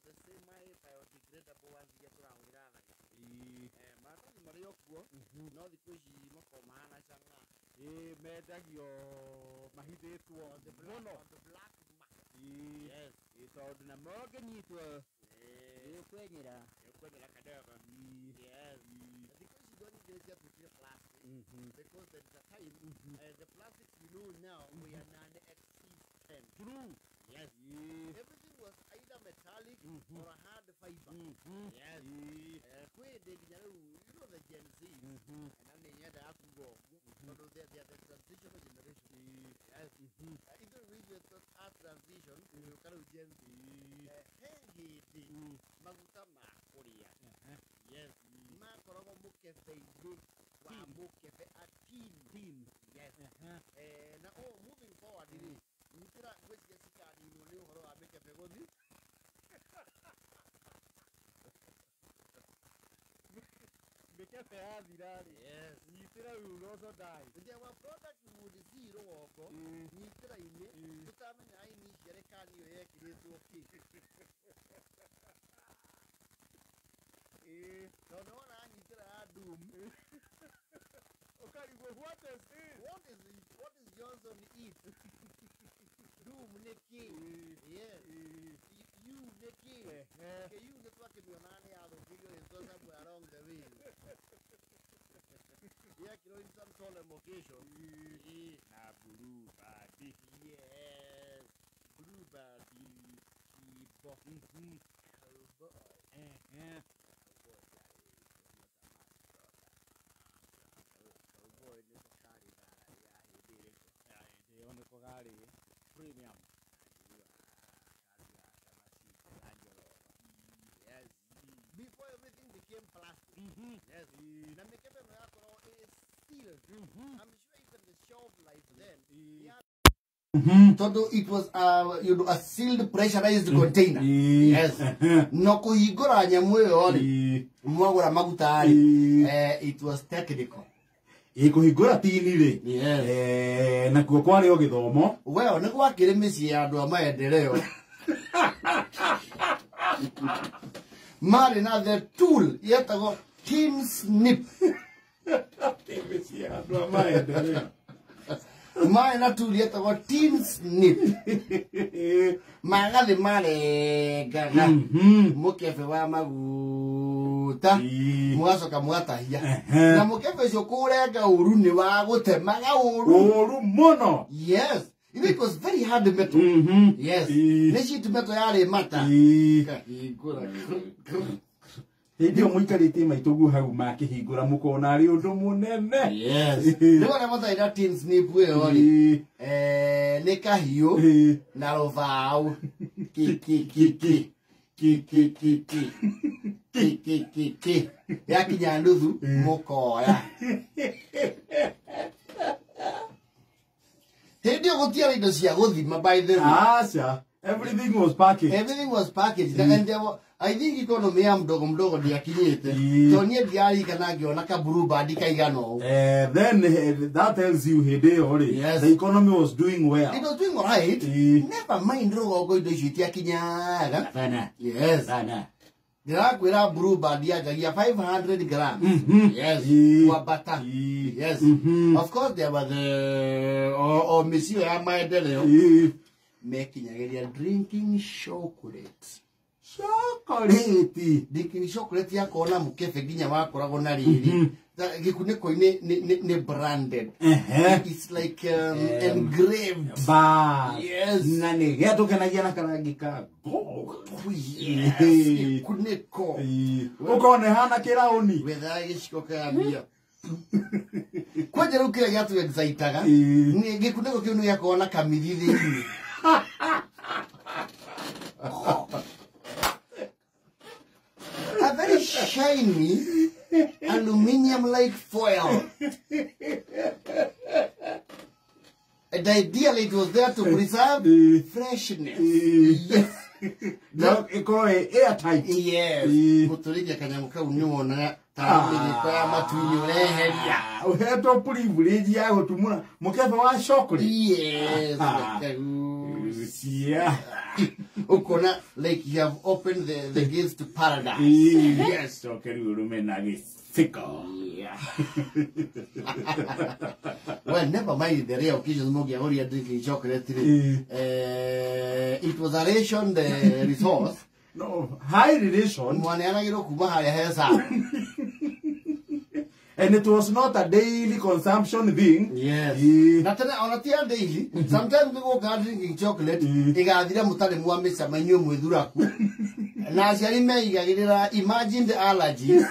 the same biodegradable ones get around markani mario kuo no thikuici makomana changa medagio mahithitwo the black market yes itondu na moge nyitwo kwenyera kadaba yes thikuici don't need to get plastic because there is a time the plastics we know now we are non-existent. True. Yes. Everything was either metallic or a hard fiber. Yes. You know the Gen Z. And then they had to go. They are the transitional generation. Yes. Even with the art transition, you can do Gen Z. Maguta ma Korea. Yes. Ma korogo mukefe ibe. Wa mukefe a team. Yes. Now, moving forward, Nitra was Jessica, you know, or I make a pegodi. Yes, Nitra will also die. There were products you would see, Nitra in it, the time I need Jerican, you hear it okay. Don't know, I need to doom. Okay, what is Johnson eat? Doom Nicky. Yes. You Nicky. Okay, you the fucking Yonani out of video is somewhere along the way. Yeah, you know, in some solemn occasion. Blue body. Yes. Blue body. Premium. Yes. Before everything became plastic. Yes. Now make it is steel. I'm sure even the shelf life then. So it was a sealed pressurized container. Yes. No kuigora nyamwe yori. Mwagora maguta it was technical. Ikuhingura tini yes. Na kuo kwari o githomo well ni gwakire misi ya andu amaendeleo mari na the tool yetago tin snip misi ya andu amaendeleo mari na tool yetago tin snip magathi mare gaga mukefe wa maguta mwasoka mwatahia na mukefe cio kurenga uru ni wa gutemaga uru muno yes it was very hard metal yes ni sheet metal yari mata Ndio muikarite maitugu hau makihingura mukona ari undu munene yes nigo na mata ira tin snip we ori ni kahiu na rovau ki yakinya nuthu mukoya Hedio gutiara indo cia guthima by the way everything was packaged and there were, I think economy ya mdogo ndiakinyite tonie diari kana ngiona ka blue band kaigano then that tells you yes. The economy was doing well. It was doing all right. Never mind rogo indo citia kinyaga bana yes bana Kwira blue band ya 500 grams yes wa bata yes of course there was the or monsieur ya maendeleo making a drinking chocolate. Drinking chocolate ya kona mukefe ginya wakoragwo na riri. Gikuniko ni branded. It's like engraved. Yes. Nani geto kenagia na karagika. Yes. Gikuniko. Ukone hana kirauni. Wetha giciko ka bia. Kwaje rukira yatu excited ni gikuniko kiu ni yakona kamirithi. A very shiny aluminium-like foil. And ideally it was there to preserve freshness. Yes. Now, airtight. Yes. Muturija kanyamuka uniwona Kwa matuini ureheria. Uheto privilege ya gutumuna mukebe wa chocolate. Yes. Yeah. Ukona like you have opened the gates to paradise. Yes, okay, we remain fickle. Yeah. Well, never mind the rare occasions Mogi already drinking chocolate today. It was a rationed resource. No, high relation. And it was not a daily consumption thing. Yes. Not on a daily. Sometimes we go drinking chocolate. Imagine the allergies.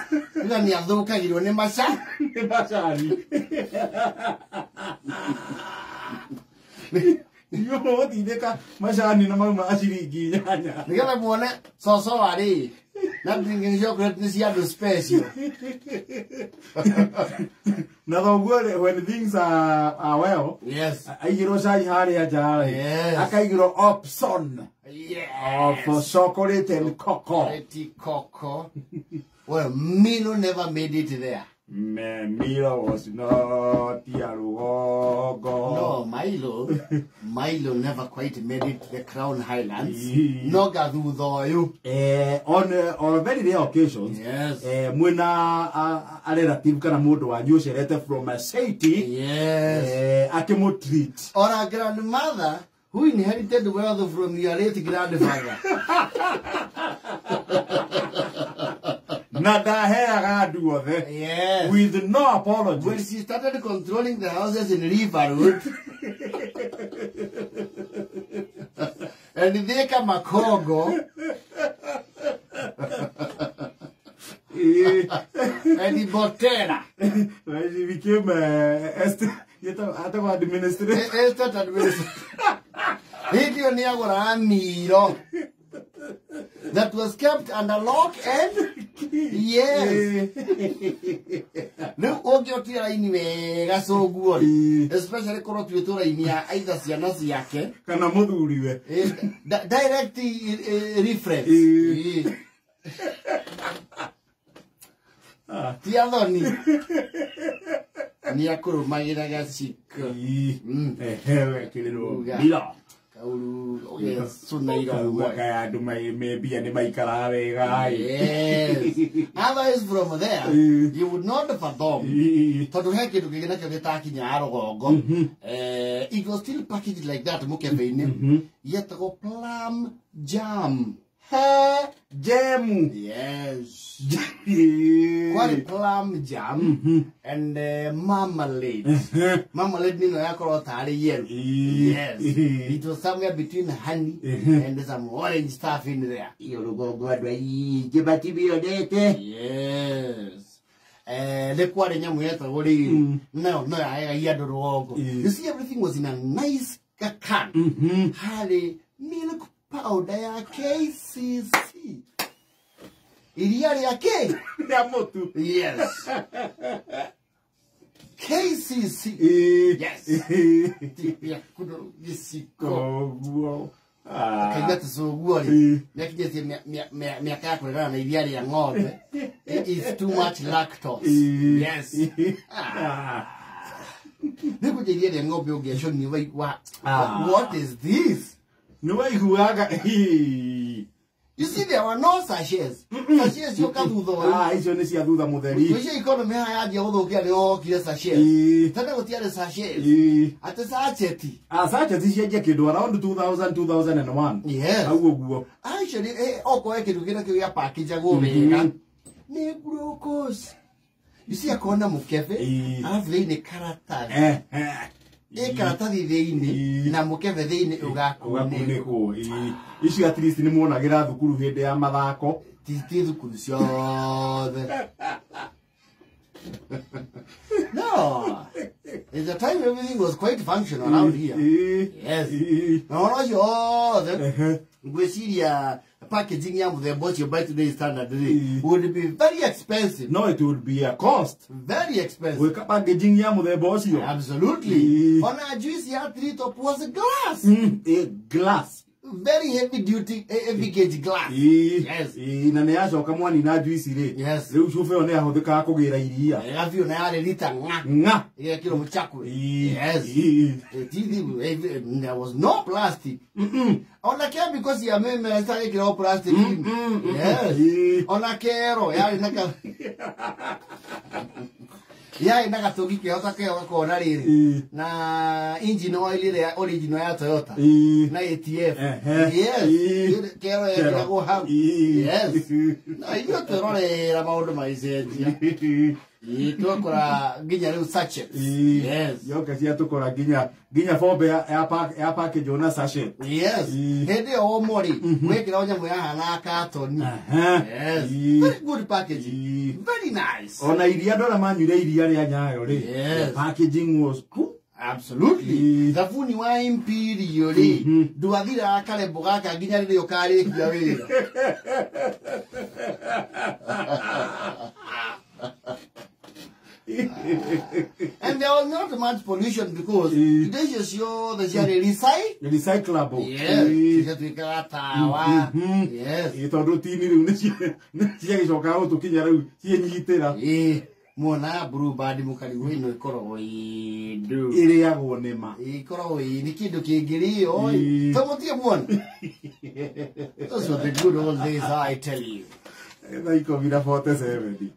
You know what? Ideka mashani na mama ashiriki nyanya. Nikala muone so ari. Not drinking chocolate this year to special. Now when things are well. Yes. Ayiro sai hari ajare. Yes. Akaigiro option. Yes. For chocolate and cocoa. Cocoa. Well, Milo never made it there. Milo was not No, Milo never quite made it to the Crown Highlands. No Gadudoyu. On very rare occasions, yes. When a relative kana modo wa nyosherete from a city, yes. Akemo treat. Or a grandmother who inherited wealth from your late grandfather. Nada hair do of it. Yes. With no apology. When she started controlling the houses in River Road, and they come a Congo, and the Botera. When she became that was kept under lock and yes. No, so good. Especially either kana muthuriwe. Direct reference. Tiadoni. Niakuru magira gasika. Mila. Yes, maybe yes. Otherwise from there, you would not fathom. It was still packaged like that, yet go plum jam. Jam. Yes. Quite plum jam and marmalade. Marmalade means yes. It was somewhere between honey and some orange stuff in there. Yes. You see, everything was in a nice can. Harry milk powder ya KCC. Iliari ya K. Yes. KCC. Yes. It's too much lactose. Yes. What is this? No way who you see, there were no sachets. Sachets you can't do the it's only see a do the mother. Which economy I had the other get all clear sachets. Tell what the other sachets. At the sachet. Sachet is jacket around 2001. Yes. I will go. Actually, I can get a package. I go vegan. Nebrokos. You see a corner of cafe? I've laid a character. Karata thini na mukebe thini ugakuneko ici at least ni muona gira thukuru hinde ya mathako titi thukuru ciothe. No, at the time everything was quite functional around here. Yes. No, the ngweciria packaging ya muthemba you buy today standard would be very expensive. No, it would be a cost. Very expensive. We packaging ya muthemba absolutely. On a juice ya 3 top was a glass. A glass. very heavy duty, heavy gauge glass. Yes. Na nä acoka mwani na juici rä Yes. rä u cuba ä yo nä ahå thä kaga kå gä ra iria Gavio na yale lita nga kilo mchakwe. Yes. There was no plastic. Ona kia because ya meme sa kilo plastic. Yes. Ona kero yale naka ya ina gatogi ke ota ke ko na riri na engine oil ile original ya Toyota na ATF. Yes. Kero ya go have. Yes. Na hiyo terore la maundu maizenjia. Tukora ginya riu sachet. Yes. Yoka cia tukora ginya bombe ya package ona sachet. Yes. Hende o mori wekira onya mu ya hana carton. Yes. Very good packaging. Very nice. Ona iria ndora manyure iria ria nyayo ri. Yes. Packaging was cool. Absolutely. Tafuni wa Imperial ri. Duathira akale bogaka ginya rio kare kia wira. And there was not much pollution because they just show the recyclable. Yes. Yes. Tondu tini riu ni cia gicoka gå tå kinya rä u ciänyitä ra Mona Brew Band mukarigo ino ikoragwo ä rä agwo nä ma ikoragwo nä kä ndå kä ngä rä o tomotie muona. Those were the good old days, I tell you. Thaiko vira 47